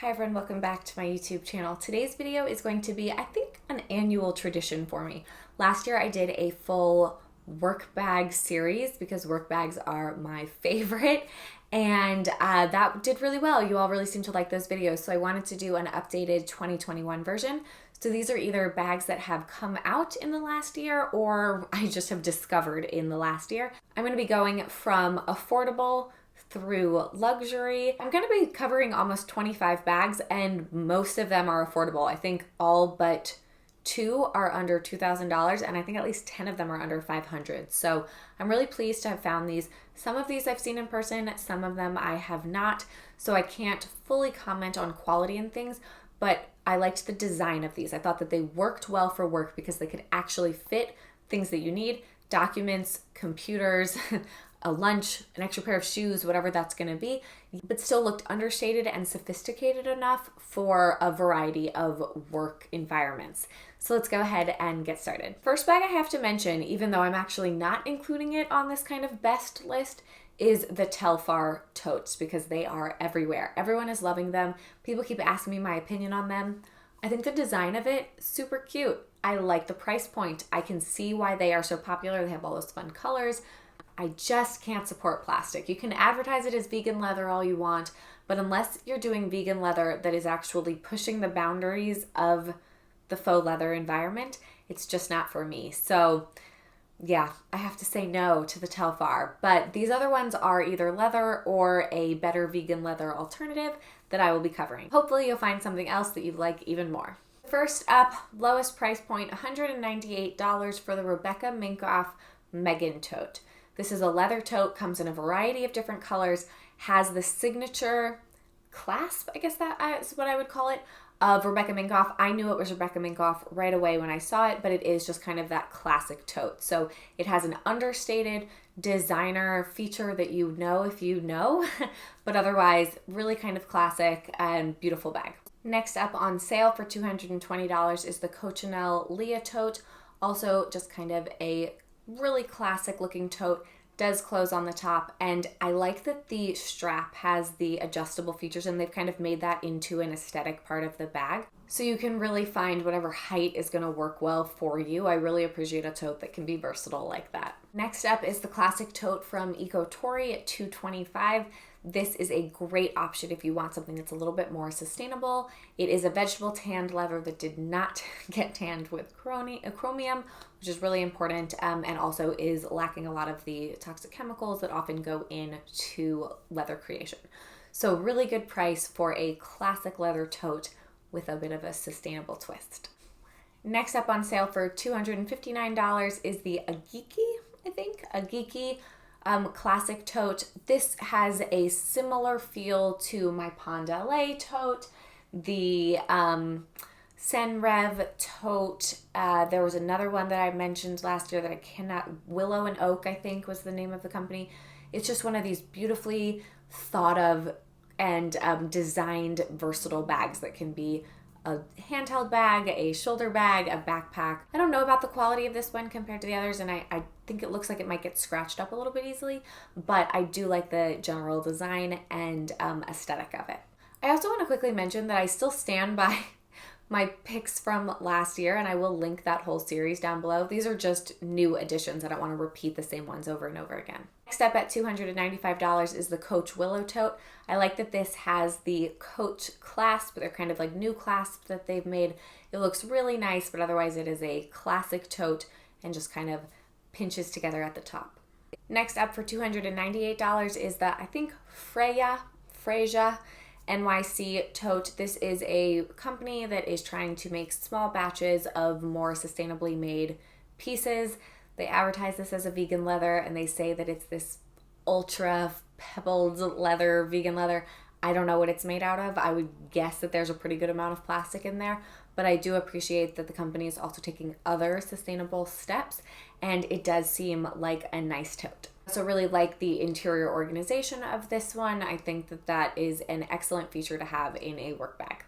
Hi everyone, welcome back to my YouTube channel. Today's video is going to be, I think, an annual tradition for me. Last year I did a full work bag series because work bags are my favorite, and that did really well. You all really seem to like those videos, so I wanted to do an updated 2021 version. So these are either bags that have come out in the last year or I just have discovered in the last year. I'm going to be going from affordable through luxury. I'm going to be covering almost 25 bags and most of them are affordable. I think all but 2 are under $2,000 and I think at least 10 of them are under $500. So I'm really pleased to have found these. Some of these I've seen in person, some of them I have not. So I can't fully comment on quality and things, but I liked the design of these. I thought that they worked well for work because they could actually fit things that you need, documents, computers, a lunch, an extra pair of shoes, whatever that's going to be, but still looked understated and sophisticated enough for a variety of work environments. So let's go ahead and get started. First bag I have to mention, even though I'm actually not including it on this kind of best list, is the Telfar Totes because they are everywhere. Everyone is loving them. People keep asking me my opinion on them. I think the design of it, super cute. I like the price point. I can see why they are so popular. They have all those fun colors. I just can't support plastic. You can advertise it as vegan leather all you want, but unless you're doing vegan leather that is actually pushing the boundaries of the faux leather environment, it's just not for me. So yeah, I have to say no to the Telfar, but these other ones are either leather or a better vegan leather alternative that I will be covering. Hopefully you'll find something else that you like even more. First up, lowest price point, $198 for the Rebecca Minkoff Megan Tote. This is a leather tote, comes in a variety of different colors, has the signature clasp, I guess that is what I would call it, of Rebecca Minkoff. I knew it was Rebecca Minkoff right away when I saw it, but it is just kind of that classic tote. So it has an understated designer feature that you know if you know, but otherwise really kind of classic and beautiful bag. Next up on sale for $220 is the Cochinell Leah tote. Also just kind of a really classic looking tote, does close on the top, and I like that the strap has the adjustable features and they've kind of made that into an aesthetic part of the bag. So you can really find whatever height is going to work well for you. I really appreciate a tote that can be versatile like that. Next up is the classic tote from Ecotori at $225. This is a great option if you want something that's a little bit more sustainable. It is a vegetable tanned leather that did not get tanned with chromium, which is really important, and also is lacking a lot of the toxic chemicals that often go into leather creation. So really good price for a classic leather tote with a bit of a sustainable twist. Next up on sale for $259 is the Agiki classic tote. This has a similar feel to my Pond LA tote, the Senrev Tote. There was another one that I mentioned last year that I cannot, Willow and Oak I think was the name of the company. It's just one of these beautifully thought of and designed versatile bags that can be a handheld bag, a shoulder bag, a backpack. I don't know about the quality of this one compared to the others, and I think it looks like it might get scratched up a little bit easily, but I do like the general design and aesthetic of it. I also want to quickly mention that I still stand by my picks from last year, and I will link that whole series down below. These are just new additions. I don't want to repeat the same ones over and over again. Next up at $295 is the Coach Willow Tote. I like that this has the Coach clasp. They're kind of like new clasps that they've made. It looks really nice, but otherwise it is a classic tote and just kind of pinches together at the top. Next up for $298 is the, I think, Freya NYC tote. This is a company that is trying to make small batches of more sustainably made pieces. They advertise this as a vegan leather and they say that it's this ultra pebbled leather, vegan leather. I don't know what it's made out of. I would guess that there's a pretty good amount of plastic in there, but I do appreciate that the company is also taking other sustainable steps, and it does seem like a nice tote. I also really like the interior organization of this one. I think that that is an excellent feature to have in a work bag.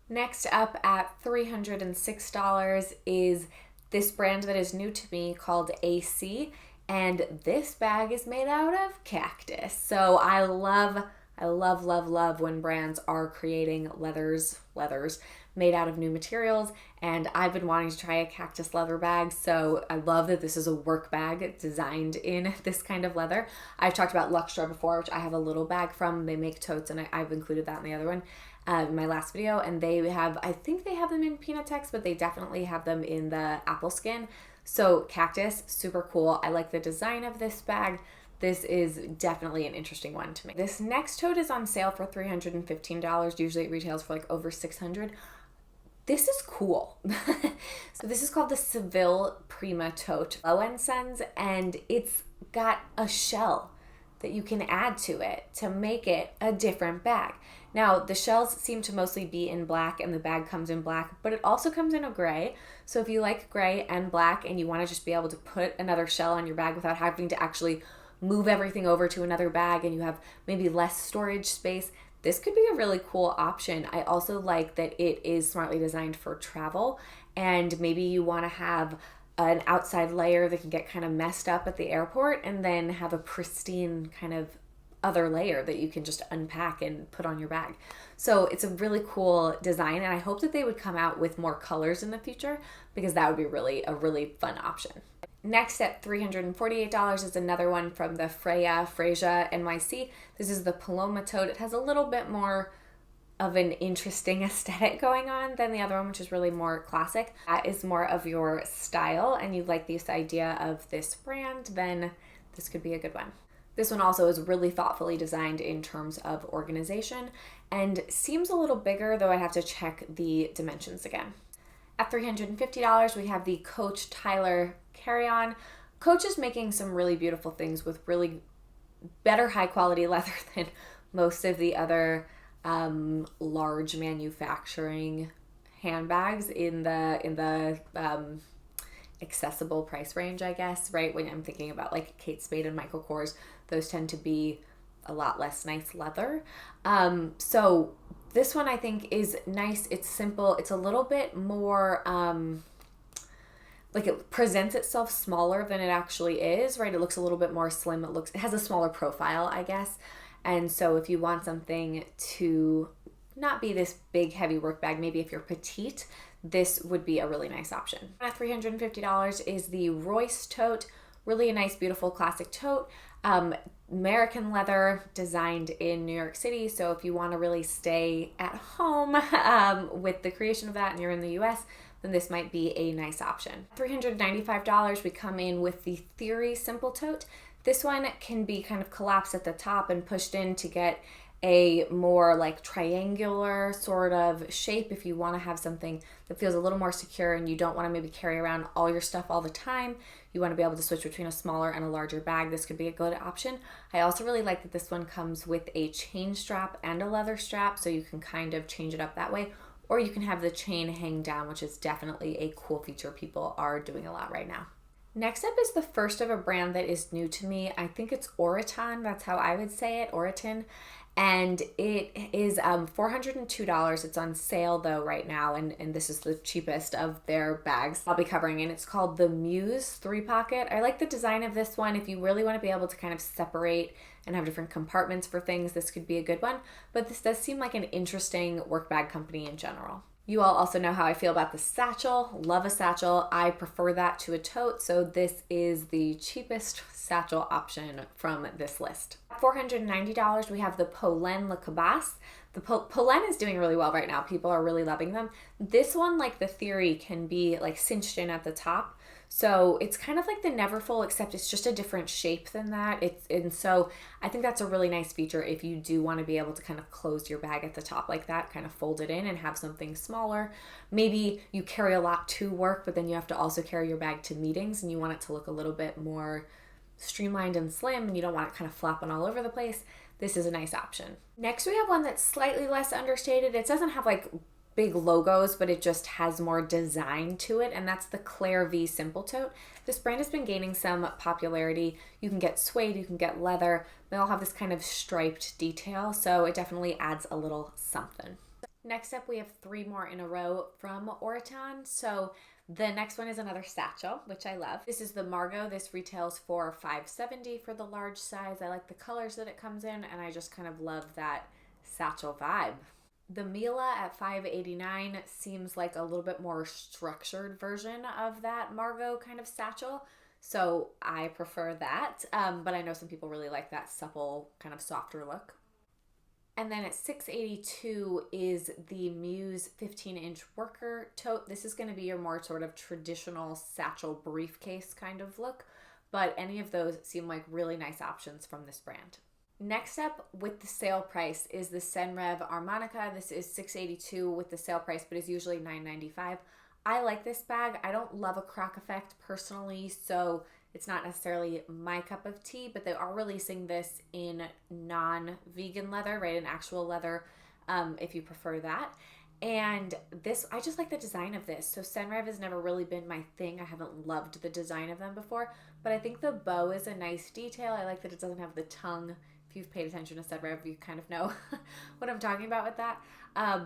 Next up at $306 is this brand that is new to me called AC, and this bag is made out of cactus. So I love I love, love, love when brands are creating leathers made out of new materials, and I've been wanting to try a cactus leather bag, so I love that this is a work bag designed in this kind of leather. I've talked about Luxtra before, which I have a little bag from. They make totes, and I've included that in the other one, in my last video, and they have, I think they have them in Peanutex, but they definitely have them in the apple skin. So cactus, super cool. I like the design of this bag. This is definitely an interesting one to me. This next tote is on sale for $315. Usually it retails for like over $600. This is cool. So this is called the Seville Prima Tote, low end scents, and it's got a shell that you can add to it to make it a different bag. Now, the shells seem to mostly be in black and the bag comes in black, but it also comes in a gray. So if you like gray and black and you want to just be able to put another shell on your bag without having to actually move everything over to another bag and you have maybe less storage space, this could be a really cool option. I also like that it is smartly designed for travel, and maybe you want to have an outside layer that can get kind of messed up at the airport and then have a pristine kind of other layer that you can just unpack and put on your bag. So it's a really cool design, and I hope that they would come out with more colors in the future because that would be a really fun option. Next at $348 is another one from the Freya NYC. This is the Paloma Toad. It has a little bit more of an interesting aesthetic going on than the other one, which is really more classic. That is more of your style and you like this idea of this brand, then this could be a good one. This one also is really thoughtfully designed in terms of organization and seems a little bigger, though I have to check the dimensions again. At $350, we have the Coach Tyler carry-on. Coach is making some really beautiful things with really better high quality leather than most of the other large manufacturing handbags in the accessible price range, I guess, right? When I'm thinking about like Kate Spade and Michael Kors, those tend to be a lot less nice leather. So this one I think is nice. It's simple. It's a little bit more, like it presents itself smaller than it actually is, right? It looks a little bit more slim. It has a smaller profile, I guess. And so if you want something to not be this big, heavy work bag, maybe if you're petite, this would be a really nice option. At $350 is the Royce Tote. Really a nice, beautiful, classic tote. American leather designed in New York City. So if you want to really stay at home with the creation of that and you're in the US, then this might be a nice option. $395, we come in with the Theory Simple Tote. This one can be kind of collapsed at the top and pushed in to get a more like triangular sort of shape if you want to have something that feels a little more secure and you don't want to maybe carry around all your stuff all the time. You want to be able to switch between a smaller and a larger bag. This could be a good option. I also really like that this one comes with a chain strap and a leather strap, so you can kind of change it up that way, or you can have the chain hang down, which is definitely a cool feature people are doing a lot right now. Next up is the first of a brand that is new to me. I think it's Oroton. That's how I would say it, Oroton. And it is $402. It's on sale though right now, and this is the cheapest of their bags I'll be covering, and it's called the Muse 3-pocket. I like the design of this one. If you really want to be able to kind of separate and have different compartments for things, this could be a good one, but this does seem like an interesting work bag company in general. You all also know how I feel about the satchel. Love a satchel. I prefer that to a tote, so this is the cheapest satchel option from this list. At $490, we have the Polène Le Cabas. The Polène is doing really well right now. People are really loving them. This one, like the Theory, can be like cinched in at the top. So it's kind of like the Neverfull, except it's just a different shape than that. And so I think that's a really nice feature if you do want to be able to kind of close your bag at the top like that, kind of fold it in and have something smaller. Maybe you carry a lot to work, but then you have to also carry your bag to meetings and you want it to look a little bit more streamlined and slim and you don't want it kind of flopping all over the place. This is a nice option. Next, we have one that's slightly less understated. It doesn't have like big logos, but it just has more design to it, and that's the Claire V Simple Tote. This brand has been gaining some popularity. You can get suede, you can get leather. They all have this kind of striped detail, so it definitely adds a little something. Next up, we have 3 more in a row from Oroton. So The next one is another satchel, which I love. This is the Margot. This retails for $5.70 for the large size. I like the colors that it comes in, and I just kind of love that satchel vibe. The Mila at $5.89 seems like a little bit more structured version of that Margot kind of satchel. So I prefer that, but I know some people really like that supple, kind of softer look. And then at $6.82 is the Muse 15-inch worker tote. This is going to be your more sort of traditional satchel briefcase kind of look, but any of those seem like really nice options from this brand. Next up with the sale price is the Senrev Armonica. This is $6.82 with the sale price, but is usually $9.95. I like this bag. I don't love a crock effect personally, so it's not necessarily my cup of tea, but they are releasing this in non-vegan leather, right? An actual leather, if you prefer that. And this, I just like the design of this. So Senrev has never really been my thing. I haven't loved the design of them before, but I think the bow is a nice detail. I like that it doesn't have the tongue. If you've paid attention to Senrev, you kind of know what I'm talking about with that.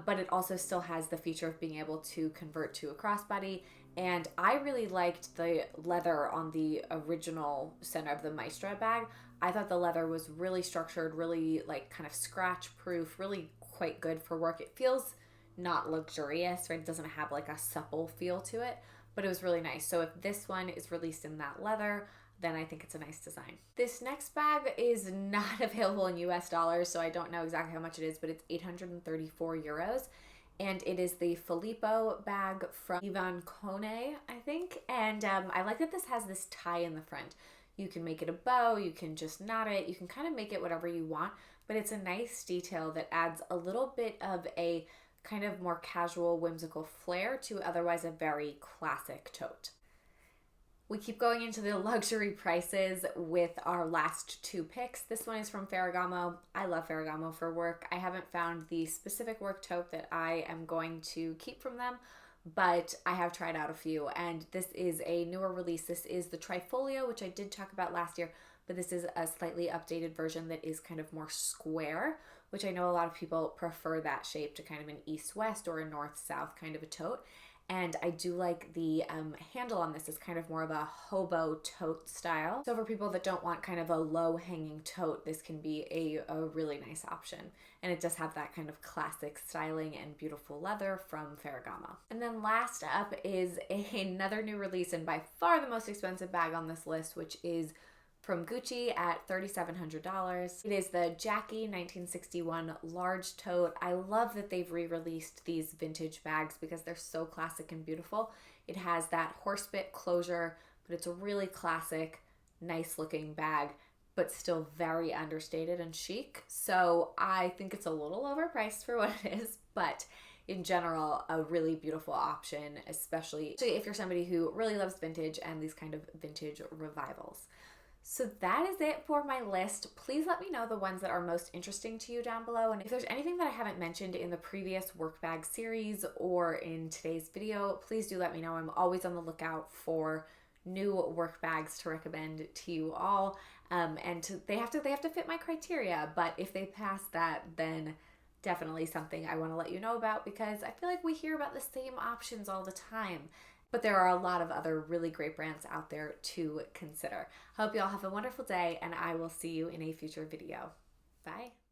But it also still has the feature of being able to convert to a crossbody. And I really liked the leather on the original Senrev, the Maestra bag. I thought the leather was really structured, really like kind of scratch proof, really quite good for work. It feels not luxurious, right? It doesn't have like a supple feel to it, but it was really nice. So if this one is released in that leather, then I think it's a nice design. This next bag is not available in US dollars, so I don't know exactly how much it is, but it's 834 euros. And it is the Filippo bag from Yvonne Kone, I think. And I like that this has this tie in the front. You can make it a bow, you can just knot it, you can kind of make it whatever you want, but it's a nice detail that adds a little bit of a kind of more casual, whimsical flair to otherwise a very classic tote. We keep going into the luxury prices with our last two picks. This one is from Ferragamo. I love Ferragamo for work. I haven't found the specific work tote that I am going to keep from them, but I have tried out a few, and this is a newer release. This is the Trifolio, which I did talk about last year, but this is a slightly updated version that is kind of more square, which I know a lot of people prefer that shape to kind of an east-west or a north-south kind of a tote. And I do like the handle on this is kind of more of a hobo tote style. So for people that don't want kind of a low hanging tote, this can be a really nice option. And it does have that kind of classic styling and beautiful leather from Ferragamo. And then last up is another new release and by far the most expensive bag on this list, which is from Gucci at $3,700. It is the Jackie 1961 large tote. I love that they've re-released these vintage bags because they're so classic and beautiful. It has that horsebit closure, but it's a really classic, nice looking bag, but still very understated and chic. So I think it's a little overpriced for what it is, but in general, a really beautiful option, especially if you're somebody who really loves vintage and these kind of vintage revivals. So that is it for my list. Please let me know the ones that are most interesting to you down below. And if there's anything that I haven't mentioned in the previous work bag series or in today's video, please do let me know. I'm always on the lookout for new work bags to recommend to you all. They have to fit my criteria, but if they pass that, then definitely something I want to let you know about because I feel like we hear about the same options all the time. But there are a lot of other really great brands out there to consider. Hope you all have a wonderful day, and I will see you in a future video. Bye.